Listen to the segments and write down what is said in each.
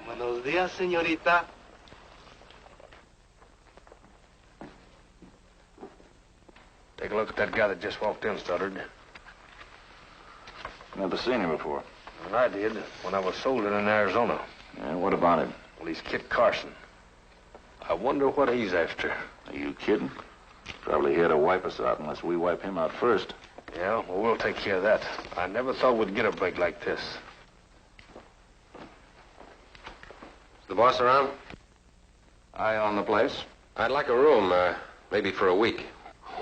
Buenos días, señorita. Take a look at that guy that just walked in, Stoddard. Never seen him before. Well, I did, when I was sold in Arizona. Yeah, what about him? Well, he's Kit Carson. I wonder what he's after. Are you kidding? Probably here to wipe us out unless we wipe him out first. Yeah, well, we'll take care of that. I never thought we'd get a break like this. Is the boss around? Eye on the place? I'd like a room, maybe for a week.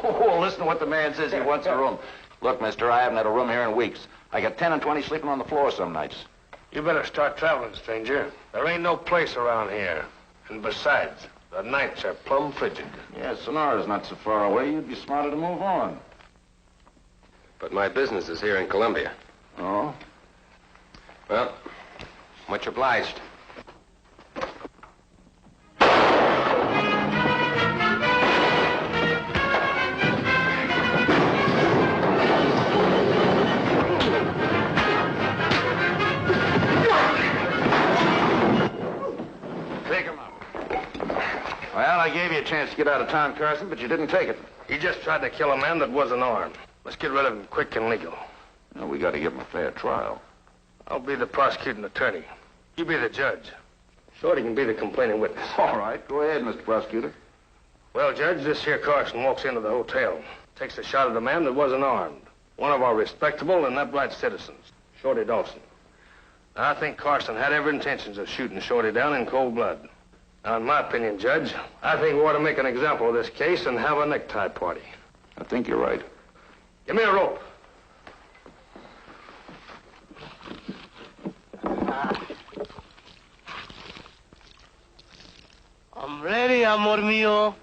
Oh, listen to what the man says. He wants a room. Look, mister, I haven't had a room here in weeks. I got 10 and 20 sleeping on the floor some nights. You better start traveling, stranger. There ain't no place around here. And besides, the nights are plumb frigid. Yeah, Sonora's not so far away. You'd be smarter to move on. But my business is here in Columbia. Oh? Well, much obliged. Well, I gave you a chance to get out of town, Carson, but you didn't take it. He just tried to kill a man that wasn't armed. Let's get rid of him quick and legal. Well, we got to give him a fair trial. I'll be the prosecuting attorney. You be the judge. Shorty can be the complaining witness. All right, go ahead, Mr. Prosecutor. Well, Judge, this here Carson walks into the hotel, takes a shot at a man that wasn't armed. One of our respectable and upright citizens, Shorty Dawson. Now, I think Carson had every intentions of shooting Shorty down in cold blood. Now, in my opinion, Judge, I think we ought to make an example of this case and have a necktie party. I think you're right. Give me a rope. I'm ready, amor mío.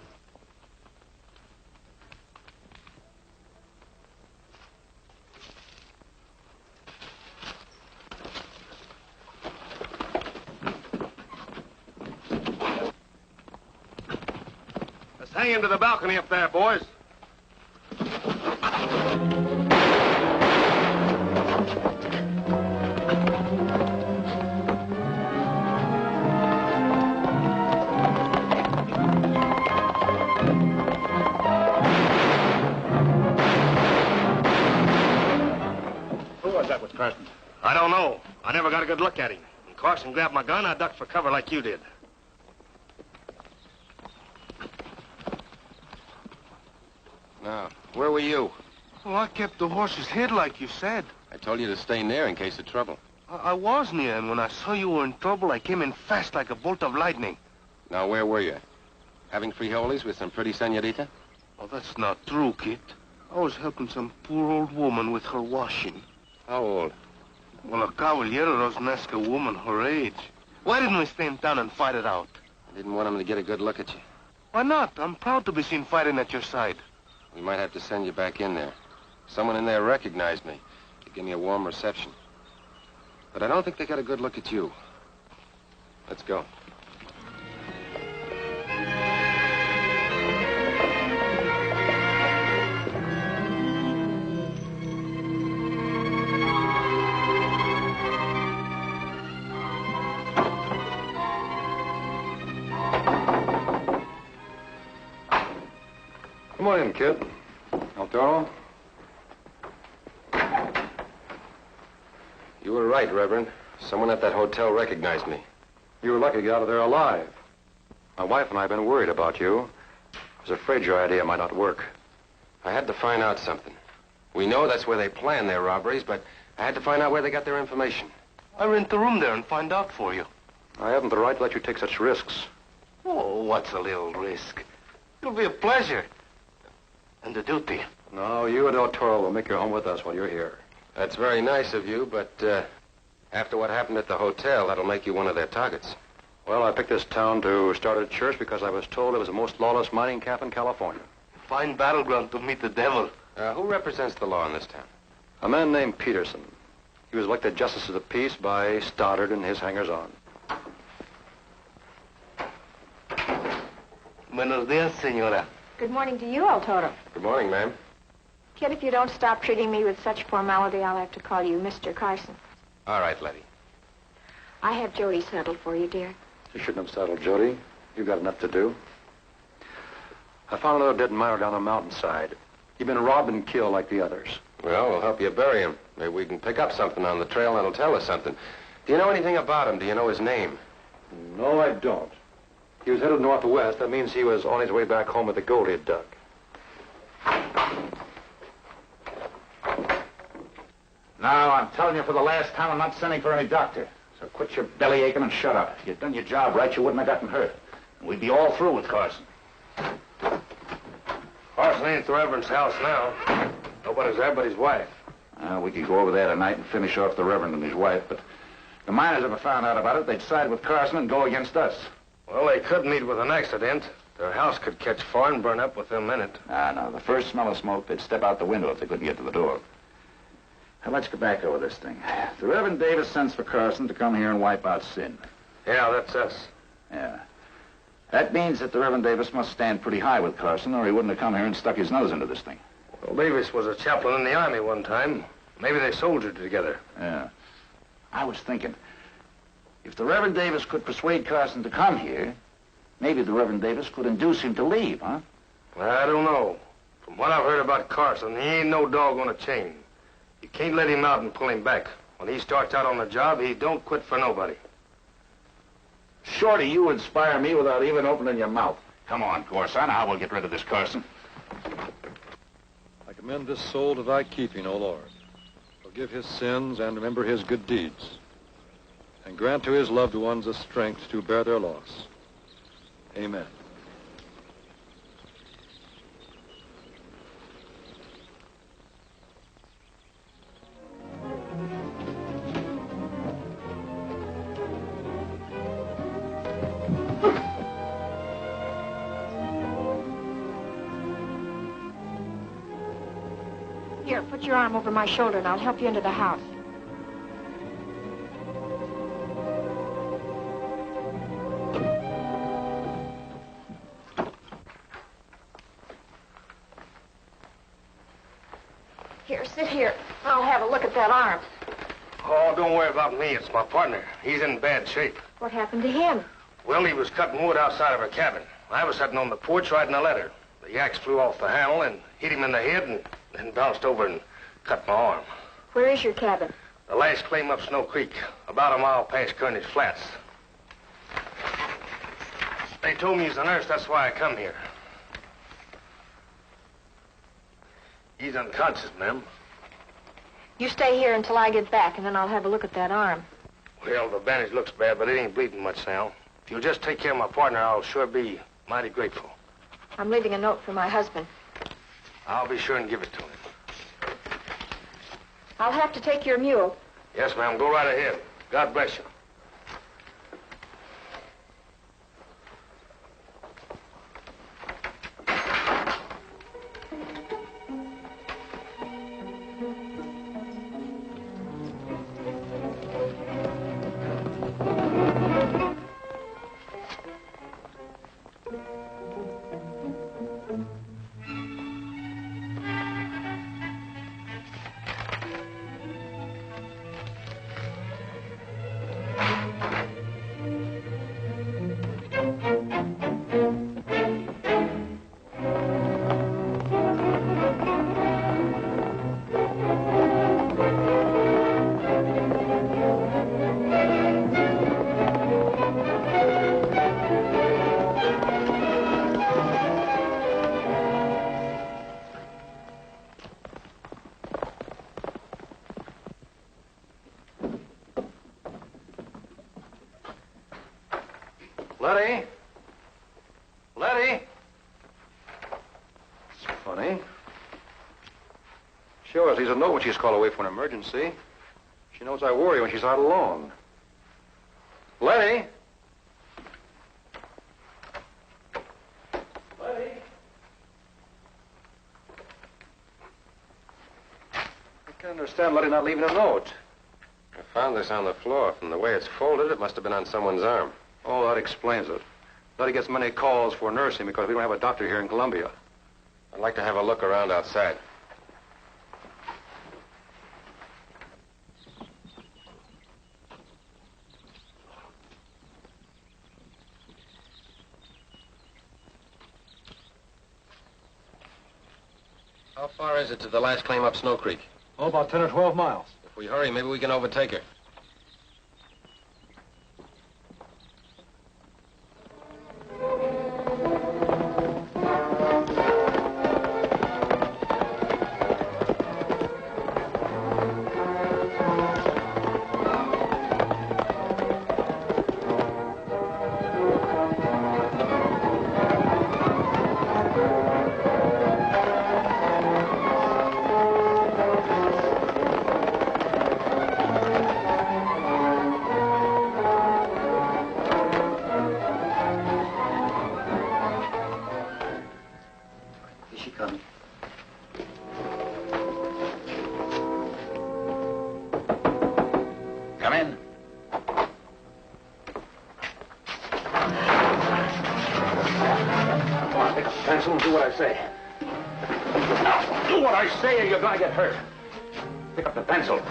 Let's hang him to the balcony up there, boys. Who was that with Carson? I don't know. I never got a good look at him. When Carson grabbed my gun, I ducked for cover like you did. Now, where were you? Well, I kept the horse's head like you said. I told you to stay near in case of trouble. I was near, and when I saw you were in trouble, I came in fast like a bolt of lightning. Now, where were you? Having frijoles with some pretty senorita? Oh, that's not true, Kit. I was helping some poor old woman with her washing. How old? Well, a caballero doesn't ask a woman her age. Why didn't we stay in town and fight it out? I didn't want him to get a good look at you. Why not? I'm proud to be seen fighting at your side. We might have to send you back in there. Someone in there recognized me. They give me a warm reception. But I don't think they got a good look at you. Let's go. Come on in, kid. Altoro? You were right, Reverend. Someone at that hotel recognized me. You were lucky to get out of there alive. My wife and I have been worried about you. I was afraid your idea might not work. I had to find out something. We know that's where they plan their robberies, but I had to find out where they got their information. I rent the room there and find out for you. I haven't the right to let you take such risks. Oh, what's a little risk? It'll be a pleasure. And a duty. No, you and El Toro will make your home with us while you're here. That's very nice of you, but after what happened at the hotel, that'll make you one of their targets. Well, I picked this town to start a church because I was told it was the most lawless mining camp in California. Fine battleground to meet the devil. Who represents the law in this town? A man named Peterson. He was elected Justice of the Peace by Stoddard and his hangers-on. Buenos dias, señora. Good morning to you, El Toro. Good morning, ma'am. Kid, if you don't stop treating me with such formality, I'll have to call you Mr. Carson. All right, Letty. I have Jody settled for you, dear. You shouldn't have settled, Jody. You've got enough to do. I found another dead miner down the mountainside. He'd been robbed and killed like the others. Well, we'll help you bury him. Maybe we can pick up something on the trail that'll tell us something. Do you know anything about him? Do you know his name? No, I don't. He was headed northwest. That means he was on his way back home with the gold he'd dug. Now, I'm telling you for the last time, I'm not sending for any doctor. So quit your belly aching and shut up. If you'd done your job right, you wouldn't have gotten hurt. And we'd be all through with Carson. Carson ain't at the Reverend's house now. Nobody's there but his wife. We could go over there tonight and finish off the Reverend and his wife, but if the miners ever found out about it, they'd side with Carson and go against us. Well, they could meet with an accident. Their house could catch fire and burn up within a minute. No. The first smell of smoke, they'd step out the window if they couldn't get to the door. Now, let's get back over this thing. The Reverend Davis sends for Carson to come here and wipe out sin. Yeah, that's us. Yeah. That means that the Reverend Davis must stand pretty high with Carson, or he wouldn't have come here and stuck his nose into this thing. Well, Davis was a chaplain in the army one time. Maybe they soldiered together. Yeah. I was thinking, if the Reverend Davis could persuade Carson to come here, maybe the Reverend Davis could induce him to leave, huh? I don't know. From what I've heard about Carson, he ain't no dog on a chain. You can't let him out and pull him back. When he starts out on the job, he don't quit for nobody. Shorty, you inspire me without even opening your mouth. Come on, Carson. Now we'll get rid of this Carson. I commend this soul to thy keeping, O Lord. Forgive his sins and remember his good deeds. And grant to his loved ones the strength to bear their loss. Amen. Here, put your arm over my shoulder and I'll help you into the house. Here, sit here. I'll have a look at that arm. Oh, don't worry about me. It's my partner. He's in bad shape. What happened to him? Well, he was cutting wood outside of our cabin. I was sitting on the porch writing a letter. The axe flew off the handle and hit him in the head and then bounced over and cut my arm. Where is your cabin? The last claim up Snow Creek, about a mile past Kearney's Flats. They told me he's a nurse, that's why I come here. He's unconscious, ma'am. You stay here until I get back, and then I'll have a look at that arm. Well, the bandage looks bad, but it ain't bleeding much now. If you'll just take care of my partner, I'll sure be mighty grateful. I'm leaving a note for my husband. I'll be sure and give it to him. I'll have to take your mule. Yes, ma'am. Go right ahead. God bless you. Letty? Letty? It's funny. She always leaves a note when she's called away for an emergency. She knows I worry when she's out alone. Letty? Letty? I can't understand Letty not leaving a note. I found this on the floor. From the way it's folded, it must have been on someone's arm. Oh, that explains it. Letty gets many calls for nursing because we don't have a doctor here in Columbia. I'd like to have a look around outside. How far is it to the last claim up Snow Creek? Oh, about 10 or 12 miles. If we hurry, maybe we can overtake her. Come in. Come on, pick up the pencil and do what I say. Now, do what I say or you're gonna get hurt. Pick up the pencil.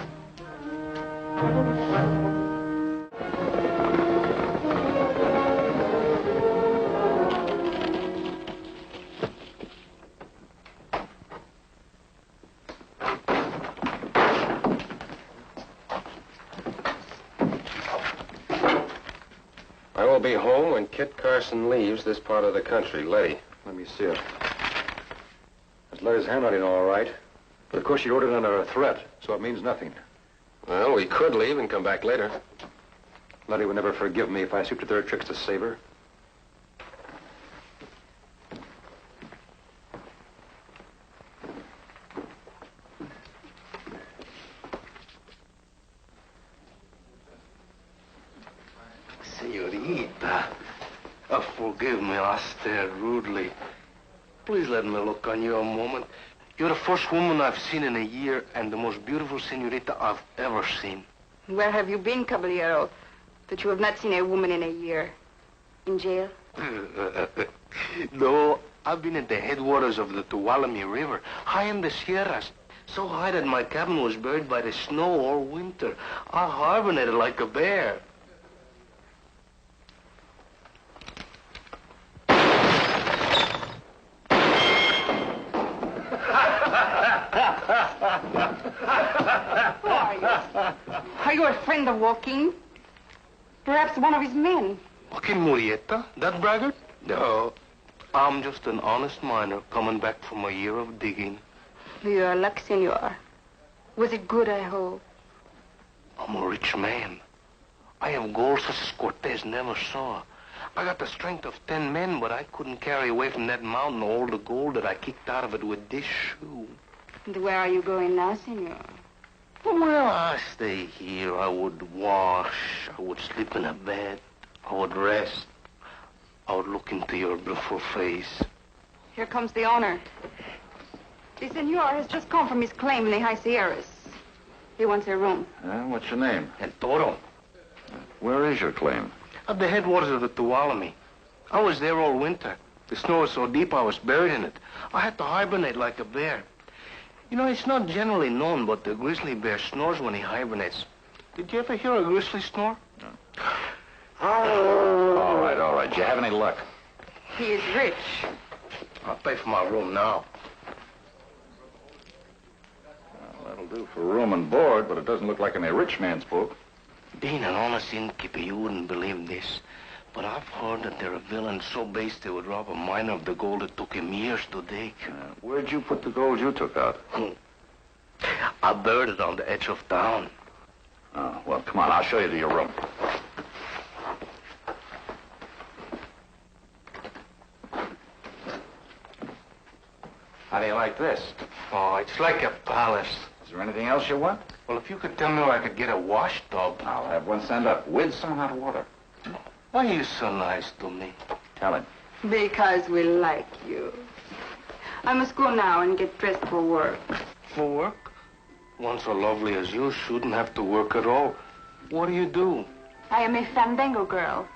I will be home when Kit Carson leaves this part of the country. Letty. Let me see it. It's Letty's handwriting, all right. But of course she wrote it under a threat, so it means nothing. Well, we could leave and come back later. Letty would never forgive me if I stooped to their tricks to save her. Senorita, forgive me, I stared rudely. Please let me look on you a moment. You're the first woman I've seen in a year and the most beautiful senorita I've ever seen. Where have you been, Caballero, that you have not seen a woman in a year? In jail? No, I've been at the headwaters of the Tuolumne River, high in the Sierras. So high that my cabin was buried by the snow all winter. I hibernated like a bear. Who are you? Are you a friend of Joaquin? Perhaps one of his men? Joaquin Murrieta? That braggart? No. I'm just an honest miner coming back from a year of digging. Your luck, senor. Was it good, I hope? I'm a rich man. I have gold such as Cortez never saw. I got the strength of 10 men, but I couldn't carry away from that mountain all the gold that I kicked out of it with this shoe. And where are you going now, senor? Well, I stay here. I would wash. I would sleep in a bed. I would rest. I would look into your beautiful face. Here comes the owner. The senor has just come from his claim in the High Sierras. He wants a room. What's your name? El Toro. Where is your claim? At the headwaters of the Tuolumne. I was there all winter. The snow was so deep I was buried in it. I had to hibernate like a bear. You know, it's not generally known, but the grizzly bear snores when he hibernates. Did you ever hear a grizzly snore? No. All right. Do you have any luck? He is rich. I'll pay for my room now. Well, that'll do for room and board, but it doesn't look like any rich man's book. Being an honest innkeeper, you wouldn't believe this. But I've heard that there are villains so base they would rob a miner of the gold that took him years to dig. Where'd you put the gold you took out? I buried it on the edge of town. Oh, well, come on. I'll show you to your room. How do you like this? Oh, it's like a palace. Is there anything else you want? Well, if you could tell me where I could get a wash tub. I'll have one sent up with some hot water. Why are you so nice to me? Tell him. Because we like you. I must go now and get dressed for work. For work? One so lovely as you shouldn't have to work at all. What do you do? I am a fandango girl.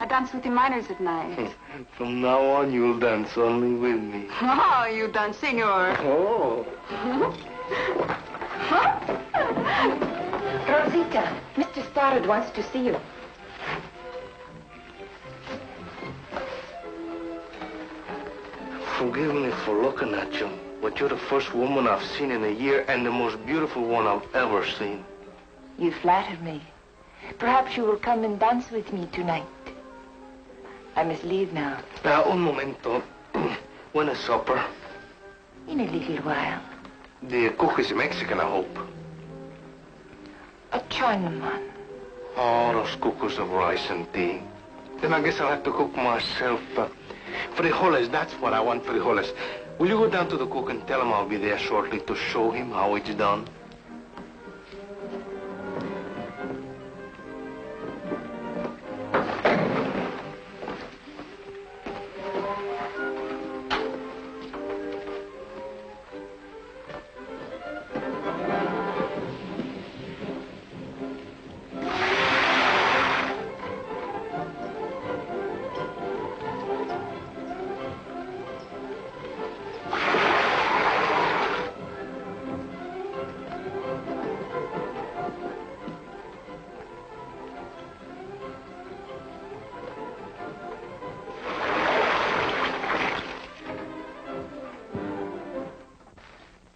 I dance with the miners at night. From now on, you'll dance only with me. Oh, you dance, senor. Oh. Rosita, Mr. Stoddard wants to see you. Forgive me for looking at you. But you're the first woman I've seen in a year and the most beautiful one I've ever seen. You flatter me. Perhaps you will come and dance with me tonight. I must leave now. Now, un momento. When is supper? In a little while. The cook is Mexican, I hope. A Chinaman. Oh, those cookers of rice and tea. Then I guess I'll have to cook myself. Frijoles, that's what I want, frijoles. Will you go down to the cook and tell him I'll be there shortly to show him how it's done?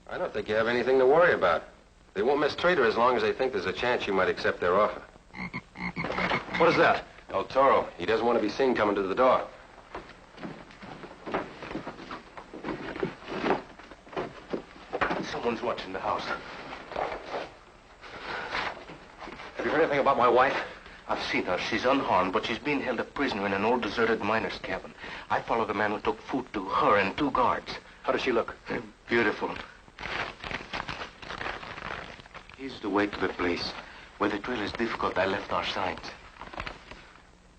I don't think you have anything to worry about. They won't mistreat her as long as they think there's a chance you might accept their offer. What is that? El Toro, he doesn't want to be seen coming to the door. Someone's watching the house. Have you heard anything about my wife? I've seen her. She's unharmed, but she's being held a prisoner in an old deserted miner's cabin. I followed the man who took food to her and 2 guards. How does she look? Beautiful. Here's the way to the place. Where the trail is difficult, I left our signs.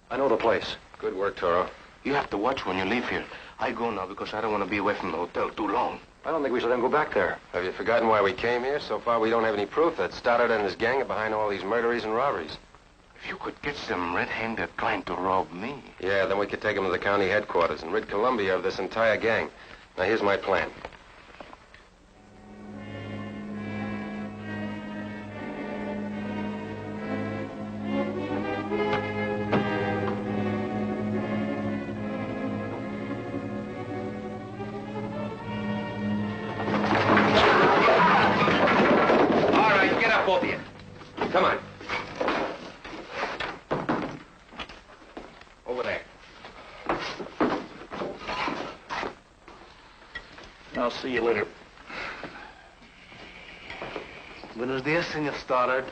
I know the place. Good work, Toro. You have to watch when you leave here. I go now because I don't want to be away from the hotel too long. I don't think we should let him go back there. Have you forgotten why we came here? So far, we don't have any proof that Stoddard and his gang are behind all these murderies and robberies. If you could catch them red-handed trying to rob me. Yeah, then we could take them to the county headquarters and rid Columbia of this entire gang. Now, here's my plan. Both of you. Come on. Over there. I'll see you later. Buenos dias, Senor Stoddard.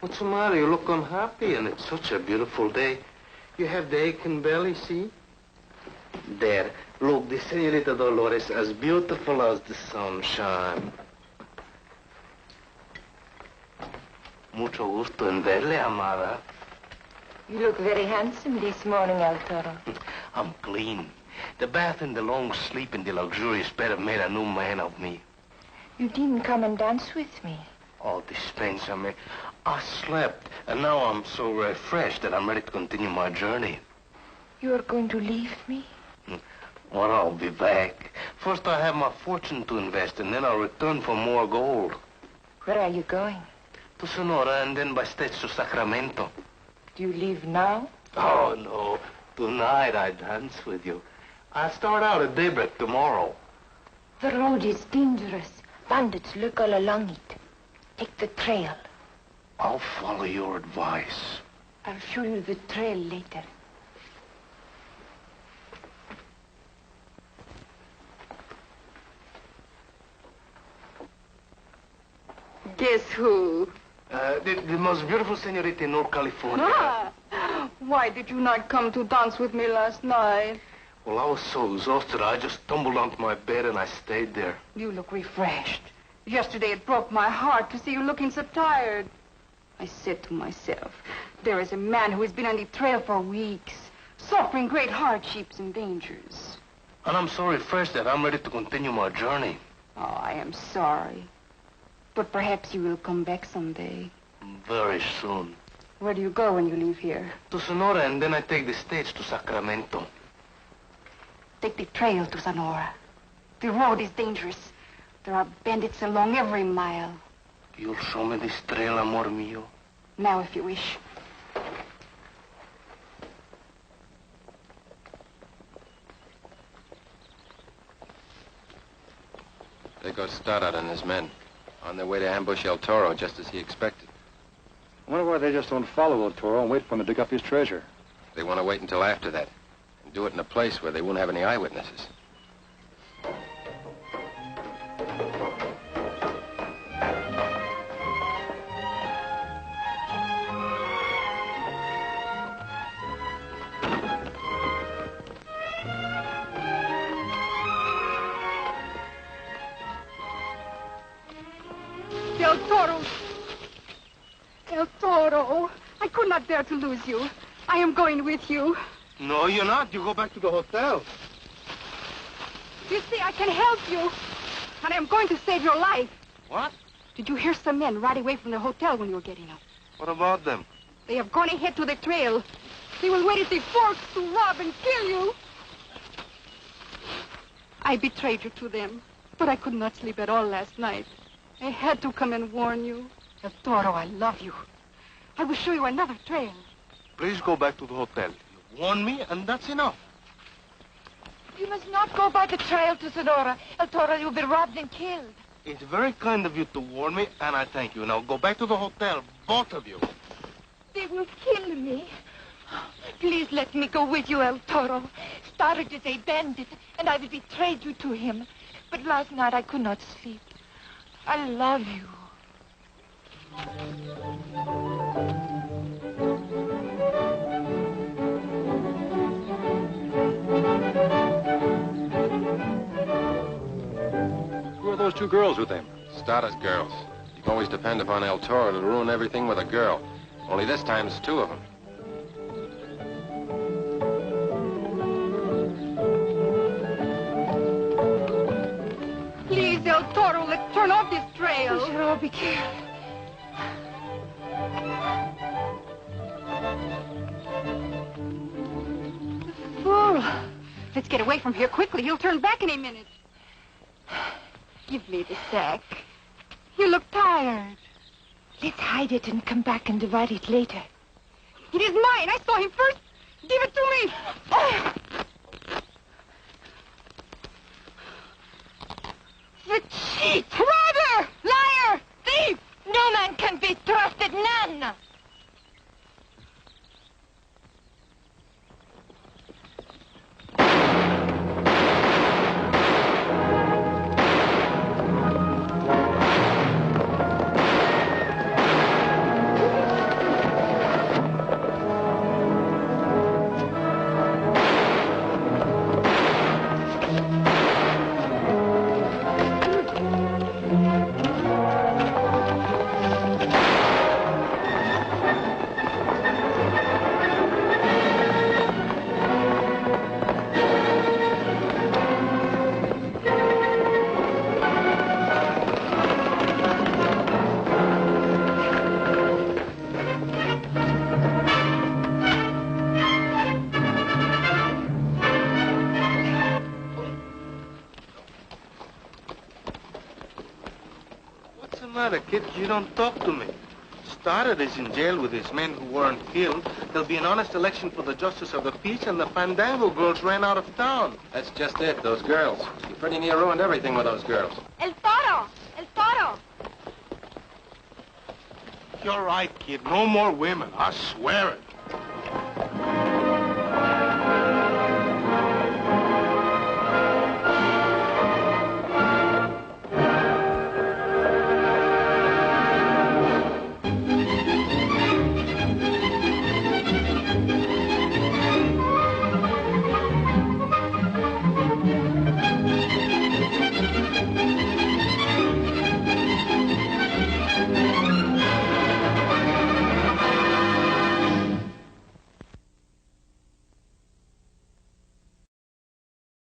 What's the matter? You look unhappy, and it's such a beautiful day. You have the aching belly, see? There. Look, the Senorita Dolores as beautiful as the sunshine. Mucho gusto en verle, amada. You look very handsome this morning, El Toro. I'm clean. The bath and the long sleep in the luxurious bed have made a new man of me. You didn't come and dance with me. Oh, dispensame. I slept, and now I'm so refreshed that I'm ready to continue my journey. You are going to leave me? Well, I'll be back. First, I have my fortune to invest, and then I'll return for more gold. Where are you going? To Sonora, and then by stage to Sacramento. Do you leave now? Oh, no. Tonight I dance with you. I start out at daybreak tomorrow. The road is dangerous. Bandits lurk all along it. Take the trail. I'll follow your advice. I'll show you the trail later. Guess who? The most beautiful senorita in North California. Ah, why did you not come to dance with me last night? Well, I was so exhausted, I just tumbled onto my bed and I stayed there. You look refreshed. Yesterday it broke my heart to see you looking so tired. I said to myself, there is a man who has been on the trail for weeks, suffering great hardships and dangers. And I'm so refreshed that I'm ready to continue my journey. Oh, I am sorry. But perhaps you will come back someday. Very soon. Where do you go when you leave here? To Sonora, and then I take the stage to Sacramento. Take the trail to Sonora. The road is dangerous. There are bandits along every mile. You'll show me this trail, amor mío? Now, if you wish. goes Stoddard and his men. On their way to ambush El Toro, just as he expected. I wonder why they just don't follow El Toro and wait for him to dig up his treasure. They want to wait until after that. And do it in a place where they won't have any eyewitnesses. El Toro. El Toro. I could not bear to lose you. I am going with you. No, you're not. You go back to the hotel. You see, I can help you. And I am going to save your life. What? Did you hear some men ride away from the hotel when you were getting up? What about them? They have gone ahead to the trail. They will wait at the forks to rob and kill you. I betrayed you to them, but I could not sleep at all last night. I had to come and warn you. El Toro, I love you. I will show you another trail. Please go back to the hotel. You warned me, and that's enough. You must not go by the trail to Sonora. El Toro, you'll be robbed and killed. It's very kind of you to warn me, and I thank you. Now go back to the hotel, both of you. They will kill me. Please let me go with you, El Toro. Stoddard is a bandit, and I will betray you to him. But last night I could not sleep. I love you. Who are those two girls with him? Stoddard's girls. You can always depend upon El Toro to ruin everything with a girl. Only this time it's two of them. Please, El Toro, let's turn off this trail. We should all be careful. Fool. Let's get away from here quickly. He'll turn back in a minute. Give me the sack. You look tired. Let's hide it and come back and divide it later. It is mine. I saw him first. Give it to me. The cheat! Robber! Liar! Thief! No man can be trusted, none. Kid, you don't talk to me. Stoddard is in jail with his men who weren't killed. There'll be an honest election for the justice of the peace, and the Fandango girls ran out of town. That's just it, those girls. You pretty near ruined everything with those girls. El Toro! El Toro! You're right, kid. No more women. I swear it.